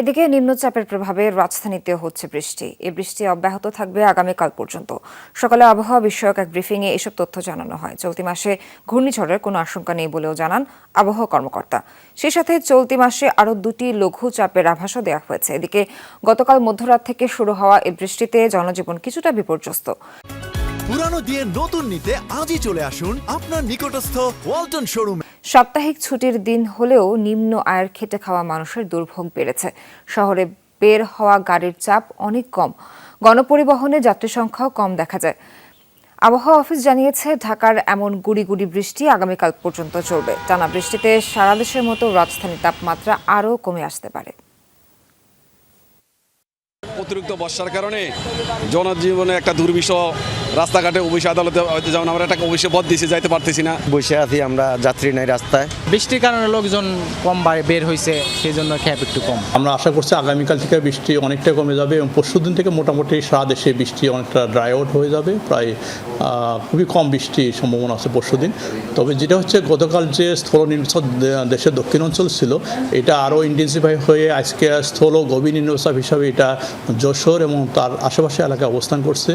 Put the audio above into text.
এদিকে নিম্নচাপের প্রভাবে রাজধানীতে হচ্ছে বৃষ্টি। এই বৃষ্টি অব্যাহত থাকবে আগামীকাল পর্যন্ত। সকালে আবহাওয়া বিষয়ক এক ব্রিফিংয়ে এসব তথ্য জানানো হয়। চলতি মাসে ঘূর্ণিঝড়ের কোনো আশঙ্কা নেই বলেও জানান আবহাওয়া কর্মকর্তা। সেই সাথে চলতি মাসে আরও 2টি লঘু চাপের আভাসও দেওয়া হয়েছে। এদিকে গতকাল মধ্যরাত থেকে শুরু হওয়া এই বৃষ্টিতে জনজীবন কিছুটা বিপর্যস্ত। পুরানো দিয়ে নতুন নিতে আজই চলে আসুন আপনার নিকটস্থ ওয়ালটন শোরুমে। সাপ্তাহিক ছুটির দিন হলেও নিম্ন আয়ের খেটে খাওয়া মানুষের দুর্ভোগ বেড়েছে। শহরে বের হওয়া গাড়ির চাপ অনেক কম, গণপরিবহনে যাত্রী সংখ্যাও কম দেখা যায়। আবহাওয়া অফিস জানিয়েছে, ঢাকার এমন গুড়ি গুড়ি বৃষ্টি আগামীকাল পর্যন্ত চলবে। টানা বৃষ্টিতে সারা দেশের মতো রাজধানীর তাপমাত্রা আরও কমে আসতে পারে। অতিরিক্ত বর্ষার কারণে জনজীবনে একটা দুর্বিষহ, রাস্তাঘাটে অফিস আদালতে যেমন আমরা একটা অফিসে বদ দিয়েছি, যাইতে পারতেছি না। বসে আছি আমরা, যাত্রী নাই রাস্তায়। বৃষ্টির কারণে লোকজন কম বের হয়েছে, সেই জন্য খ্যাপ একটু কম। আমরা আশা করছি আগামীকাল থেকে বৃষ্টি অনেকটা কমে যাবে এবং পরশুদিন থেকে মোটামুটি সারা দেশে বৃষ্টি অনেকটা ড্রাই আউট হয়ে যাবে। প্রায় খুবই কম বৃষ্টির সম্ভাবনা আছে পরশুদিন। তবে যেটা হচ্ছে, গতকাল যে স্থল নিম্নচাপ দেশের দক্ষিণ অঞ্চল ছিল, এটা আরও ইন্টেন্সিফাই হয়ে আজকে স্থল গভীর নিম্নচাপ হিসাবে এটা যশোর এবং তার আশেপাশে এলাকায় অবস্থান করছে।